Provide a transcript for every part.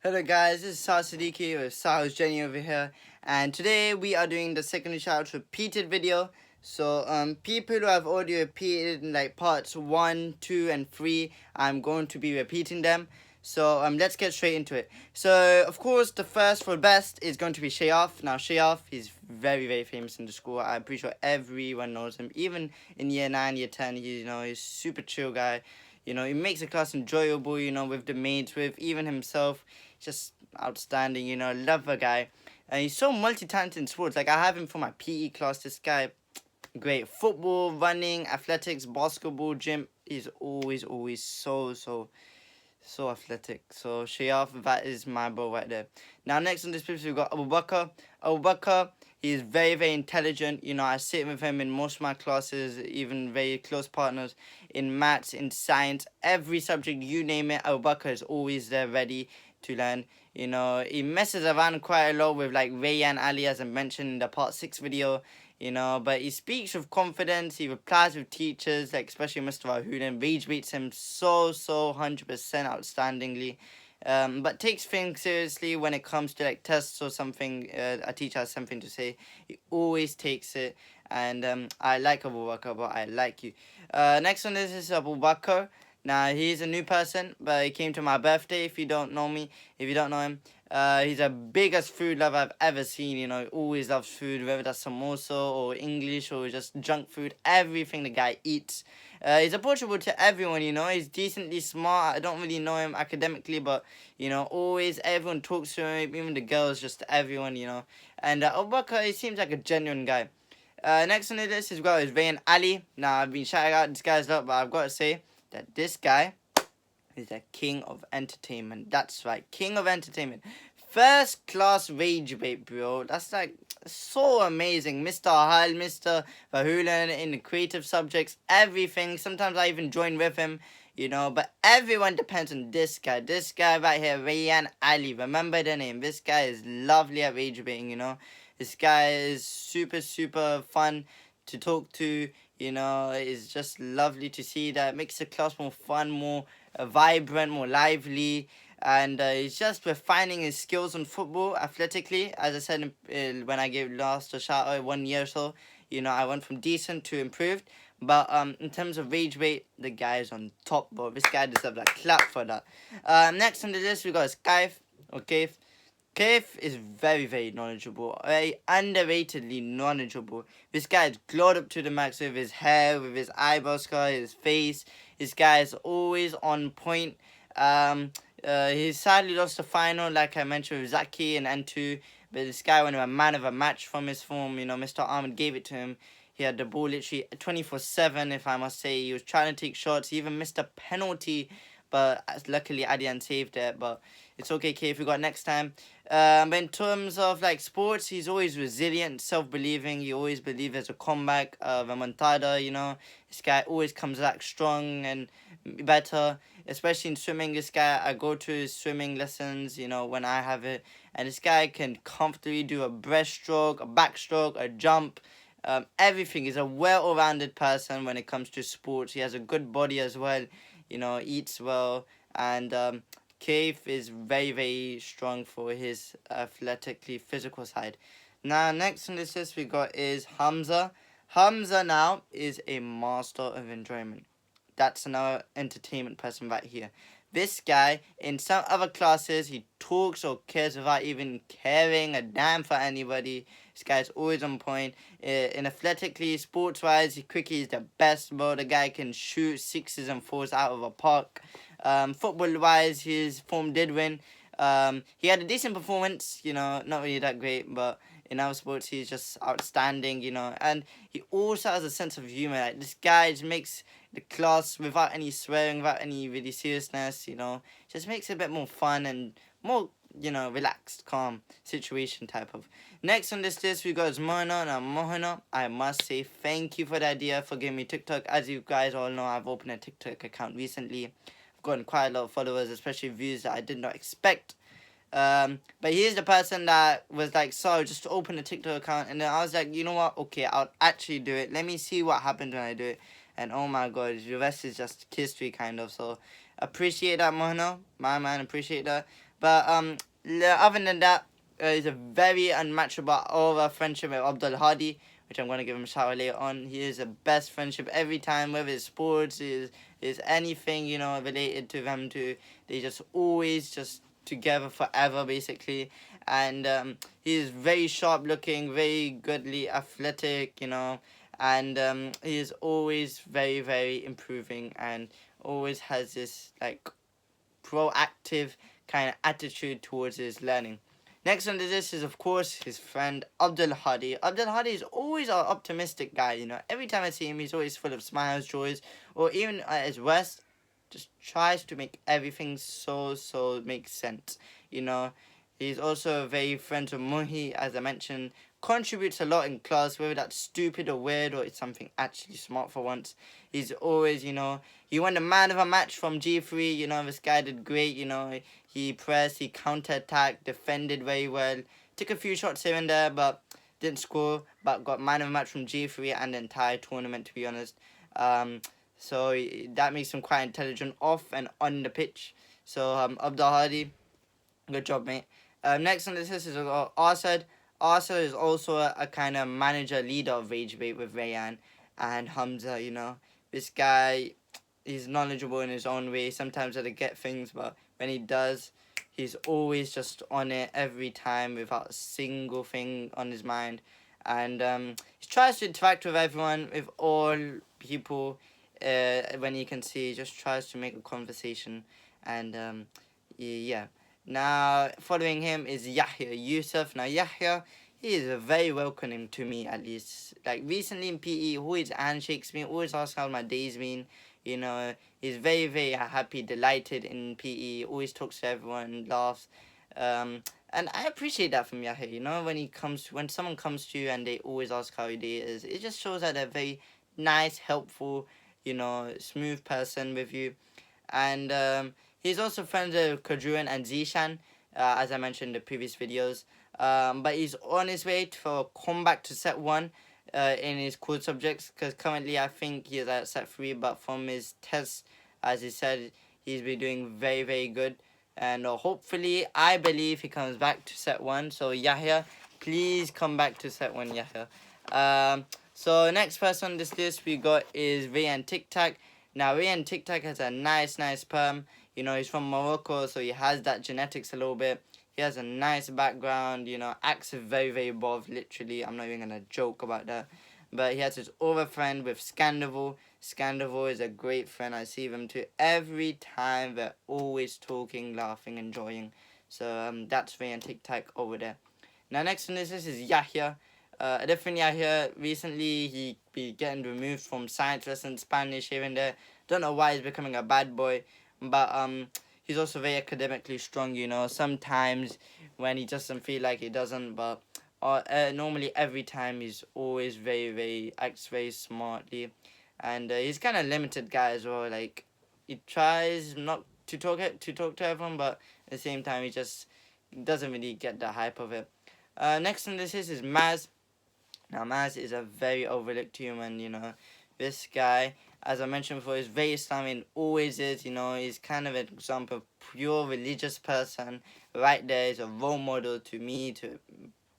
Hello guys, this is Sal Siddiqui with Sal's Jenny over here, and today we are doing the second shout repeated video. So people who have already repeated in like parts 1, 2 and 3, I'm going to be repeating them. So let's get straight into it. So of course the first for best is going to be Shayaf. Now Shayaf, he's very famous in the school. I'm pretty sure everyone knows him. Even in year 9, year 10, he's super chill guy. He makes the class enjoyable, with the mates, with even himself. Just outstanding, love a guy. And he's so multi-talented in sports. Like, I have him for my PE class. This guy, great. Football, running, athletics, basketball, gym. He's always so athletic. So Shayaf, that is my bro right there. Now next on this picture we've got Abu Bakr. Abu Bakr, he is very intelligent. I sit with him in most of my classes, even very close partners in maths, in science, every subject you name it. Abu Bakr is always there ready to learn. He messes around quite a lot with like Rayyan Ali, as I mentioned in the part 6 video. But he speaks with confidence, he replies with teachers, like especially Mr. Wahood, rage baits him so 100% outstandingly. But takes things seriously when it comes to like tests or something. A teacher has something to say, he always takes it. And I like Abu Bakr, but I like you. Next on this is Abu Bakr. Now he's a new person, but he came to my birthday. If you don't know him, he's the biggest food lover I've ever seen. He always loves food, whether that's samosa or English or just junk food. Everything the guy eats. He's approachable to everyone. He's decently smart. I don't really know him academically, but always everyone talks to him, even the girls, just everyone. And Abu Bakr, he seems like a genuine guy. Next on the list is Rayyan Ali. Now I've been shouting out this guy's lot, but I've got to say that this guy is the king of entertainment. That's right, king of entertainment. First class rage bait, bro. That's like so amazing. Mr. Hal, Mr. Vahulan in the creative subjects, everything. Sometimes I even join with him, but everyone depends on this guy. This guy right here, Rayyan Ali. Remember the name. This guy is lovely at rage baiting, This guy is super fun to talk to. It's just lovely to see that. It makes the class more fun, more vibrant, more lively. And he's just refining his skills on football, athletically. As I said when I gave last a shout out 1 year or so, I went from decent to improved. But in terms of rage rate, the guy is on top, bro. This guy deserves a clap for that. Next on the list, we got Kaif. Okay. Kaif is very knowledgeable, very underratedly knowledgeable. This guy is glowed up to the max with his hair, with his eyebrow scar, his face. This guy is always on point. He sadly lost the final, like I mentioned, with Zaki and N2. But this guy went a man of a match from his form. Mr. Ahmed gave it to him. He had the ball literally 24/7, if I must say. He was trying to take shots. He even missed a penalty, but luckily Adian saved it. But it's okay, Kaif, we got next time. But in terms of like sports, he's always resilient, self-believing. He always believes there's a comeback, remontada. This guy always comes back strong and better. Especially in swimming, this guy, I go to his swimming lessons, when I have it, and this guy can comfortably do a breaststroke, a backstroke, a jump. Everything. Is a well-rounded person when it comes to sports. He has a good body as well. Eats well, and Kaif is very strong for his athletically physical side. Now, next on this list we got is Hamza. Hamza now is a master of enjoyment. That's another entertainment person right here. This guy, in some other classes, he talks or cares without even caring a damn for anybody. This guy's always on point. In athletically, sports-wise, quickly is the best, bro. The guy can shoot 6s and 4s out of a park. Football-wise, his form did win. He had a decent performance, not really that great, but in our sports, he's just outstanding, and he also has a sense of humor. Like, this guy just makes the class without any swearing, without any really seriousness, just makes it a bit more fun and more, relaxed, calm situation type of. Next on this list, we got Muhinul. Now, Muhinul, I must say thank you for the idea for giving me TikTok. As you guys all know, I've opened a TikTok account recently. I've gotten quite a lot of followers, especially views that I did not expect. But he's the person that was like, so just open a TikTok account, and then I was like, you know what, okay, I'll actually do it. Let me see what happens when I do it. And oh my god, the rest is just history kind of. So appreciate that, Muhinul, my man, appreciate that. But other than that, he's a very unmatchable over friendship with Abdulhadi, which I'm going to give him a shout out later on. He is the best friendship every time, whether it's sports, is anything, you know, related to them two. They just always just together forever, basically. And he is very sharp looking, very goodly athletic, you know. And he is always very, very improving and always has this, like, proactive kind of attitude towards his learning. Next on the list is, of course, his friend Abdulhadi. Abdulhadi is always an optimistic guy, you know. Every time I see him, he's always full of smiles, joys, or even at his worst, just tries to make everything so make sense, you know. He's also very friends with Muhi, as I mentioned, contributes a lot in class, whether that's stupid or weird or it's something actually smart for once. He's always, you know, he won the man of a match from G3, you know, this guy did great, you know, he pressed, he counter-attacked, defended very well, took a few shots here and there, but didn't score, but got man of the match from G3 and the entire tournament, to be honest. So that makes him quite intelligent off and on the pitch. So Abdulhadi, good job, mate. Next on this list is Arsad. Arsad is also a kind of manager, leader of Rage Bait with Rayyan and Hamza, you know. This guy, he's knowledgeable in his own way. Sometimes doesn't get things, but when he does, he's always just on it every time without a single thing on his mind. And he tries to interact with everyone, with all people, when he can see. He just tries to make a conversation. And yeah. Now, following him is Yayha Yusuf. Now, Yayha, he is very welcoming to me, at least. Like, recently in PE, he always handshakes me, always asks how my day's been. You know, he's very, very happy, delighted in PE, always talks to everyone, laughs. And I appreciate that from Yayha, you know, when someone comes to you and they always ask how your day is, it just shows that they're very nice, helpful, you know, smooth person with you. And he's also friends with Kajuan and Zishan, as I mentioned in the previous videos. But he's on his way for a comeback to set 1 in his core subjects, because currently I think he's at set 3, but from his tests, as he said, he's been doing very, very good. And hopefully, I believe he comes back to set 1. So Yayha, please come back to set 1, Yayha. So next person on this list we got is Rayyan TikTak. Now, Rayyan TikTak has a nice perm. You know, he's from Morocco, so he has that genetics a little bit. He has a nice background, you know, acts very, very above, literally. I'm not even going to joke about that. But he has his other friend with Scandival. Scandival is a great friend. I see them too every time. They're always talking, laughing, enjoying. So that's Rayyan TikTak over there. Now, next on this list is Yayha. A different Yayha. Recently, he be getting removed from science lessons, Spanish here and there. Don't know why he's becoming a bad boy. But he's also very academically strong, you know. Sometimes when he doesn't feel like he doesn't, but normally every time he's always acts very smartly. And he's kind of limited guy as well. Like, he tries not to talk to everyone, but at the same time he just doesn't really get the hype of it. Next on this is Maaz. Now, Maaz is a very overlooked human, you know. This guy, as I mentioned before, is very Islamic and always is, you know. He's kind of an example of pure religious person. Right there, he's a role model to me, to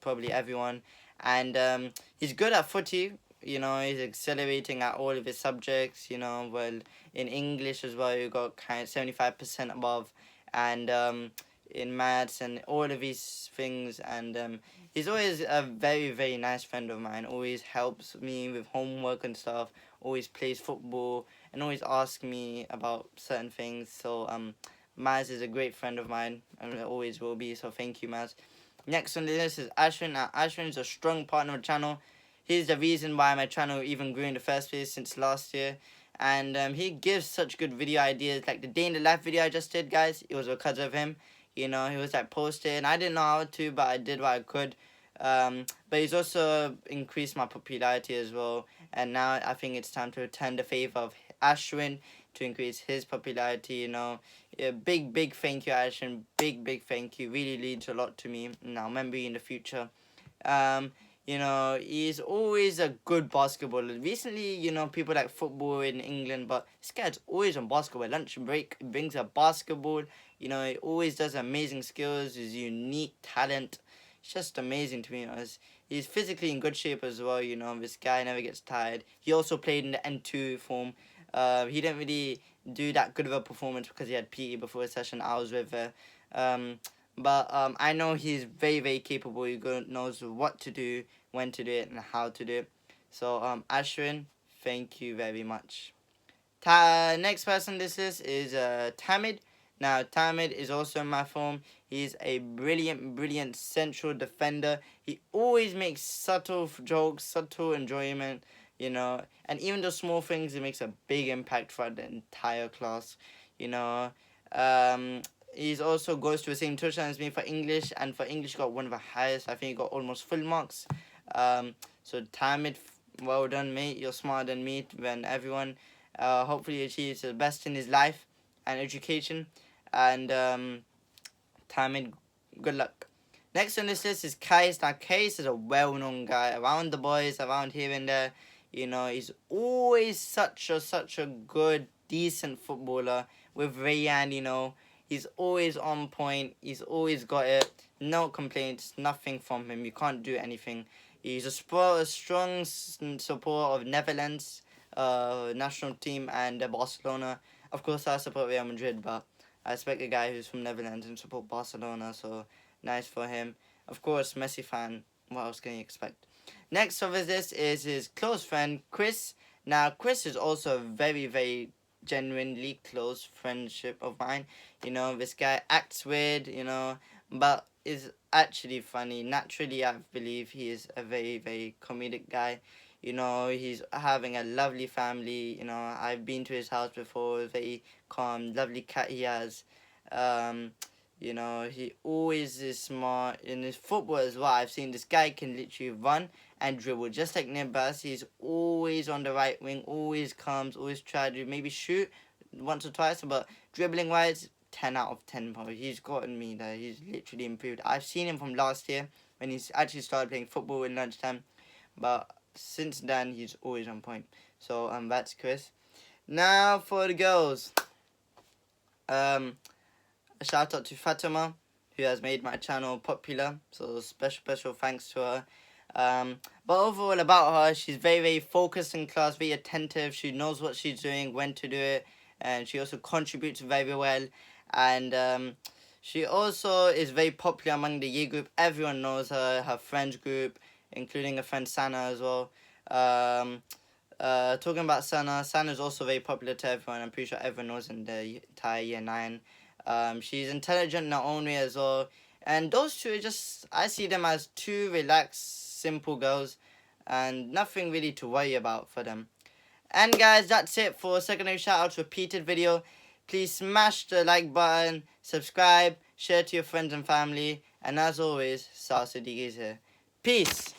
probably everyone. And he's good at footy, you know. He's accelerating at all of his subjects, you know. Well, in English as well, you got kind of 75% above. And in maths and all of these things. And he's always a very nice friend of mine. Always helps me with homework and stuff. Always plays football and always asks me about certain things. So Maaz is a great friend of mine and always will be. So thank you, Maaz. Next on the list is Ashwin. Now, Ashwin is a strong partner of the channel. He's the reason why my channel even grew in the first place since last year. And he gives such good video ideas. Like the day in the life video I just did, guys, it was because of him. You know, he was like posting. I didn't know how to, but I did what I could. But he's also increased my popularity as well. And now I think it's time to return the favor of Ashwin to increase his popularity, you know. Big thank you, Ashwin. Big thank you. Really leads a lot to me. And I'll remember you in the future. You know, he's always a good basketballer. Recently, you know, people like football in England, but this guy's always on basketball. Lunch break, brings a basketball. You know, he always does amazing skills, his unique talent. It's just amazing to be honest. He's physically in good shape as well, you know. This guy never gets tired. He also played in the N2 form. He didn't really do that good of a performance because he had PE before a session I was with. But I know he's very, very capable. He knows what to do, when to do it, and how to do it. So, Ashwin, thank you very much. Next person this is Tahmid. Now, Tahmid is also in my form. He's a brilliant, brilliant central defender. He always makes subtle jokes, subtle enjoyment, you know. And even the small things, it makes a big impact for the entire class, you know. He's also goes to the same tuition as me for English. And for English, got one of the highest. I think he got almost full marks. So, Tahmid, well done, mate. You're smarter than me, than everyone. Hopefully he achieves the best in his life and education. And Tahmid, good luck. Next on this list is Qais. Now, Qais is a well-known guy around the boys, around here and there. You know, he's always such a good, decent footballer with Rayyan, you know. He's always on point. He's always got it. No complaints, nothing from him. You can't do anything. He's a strong support of Netherlands national team and Barcelona. Of course, I support Real Madrid, but I expect a guy who's from Netherlands and support Barcelona, so nice for him. Of course, Messi fan. What else can you expect? Next over this is his close friend, Cris. Now, Cris is also a very, very genuinely close friendship of mine. You know, this guy acts weird, you know, but is actually funny. Naturally, I believe he is a very, very comedic guy. You know, he's having a lovely family. You know, I've been to his house before. Very calm, lovely cat he has. You know, he always is smart. In his football as well, I've seen this guy can literally run and dribble. Just like Nibas, he's always on the right wing, always comes, always try to maybe shoot once or twice. But dribbling-wise, 10 out of 10, bro. He's gotten me there. He's literally improved. I've seen him from last year when he's actually started playing football in lunchtime. But since then, he's always on point. So, that's Cris. Now for the girls. A shout out to Fatima, who has made my channel popular. So, special thanks to her. But overall about her, she's very, very focused in class, very attentive. She knows what she's doing, when to do it. And she also contributes very well. And she also is very popular among the year group. Everyone knows her, her friends group, including her friend Sana as well. Talking about Sana, Sana is also very popular to everyone. I'm pretty sure everyone knows in the entire year 9. She's intelligent in her own way as well. And those two are just, I see them as two relaxed, simple girls. And nothing really to worry about for them. And guys, that's it for secondary shoutouts repeated video. Please smash the like button, subscribe, share to your friends and family. And as always, Sar Siddiq is here. Peace.